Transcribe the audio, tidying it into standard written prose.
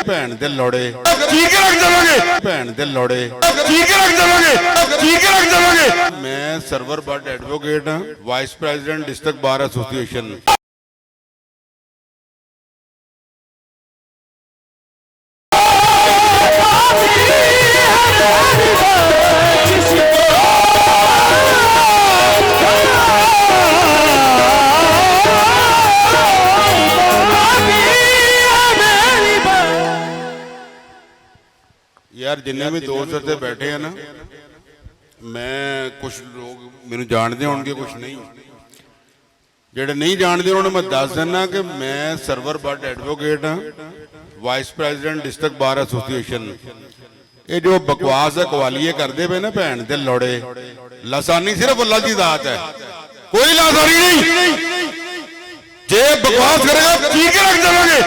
ਭੈਣ ਦੇ ਲੋੜੇ ਚੀਰ ਕੇ ਰੱਖ ਦੇਵਾਂਗੇ ਭੈਣ ਦੇ ਲੋੜੇ ਚੀਰ ਕੇ ਰੱਖ ਦੇਵਾਂਗੇ ਚੀਰ ਕੇ ਰੱਖ ਦੇਵਾਂਗੇ। ਮੈਂ ਸਰਵਰ ਬੱਟ ਐਡਵੋਕੇਟ ਹਾਂ, vice president district bar association. यार जिन्ने भी दोस्त इतने बैठे हैं ना, मैं कुछ लोग मैनू जानते होंगे, कुछ नहीं। जेडे नहीं जानते उन्होंने मैं दस देना कि मैं सर्वर बट एडवोकेट हाँ, vice president district bar association. ये जो बकवास है कवालीए करते पे ना भैन दे लोड़े, लासानी सिर्फ अल्लाह की दात है, कोई लासानी नहीं। जे बकवास करेगा चीर के रख देवांगे।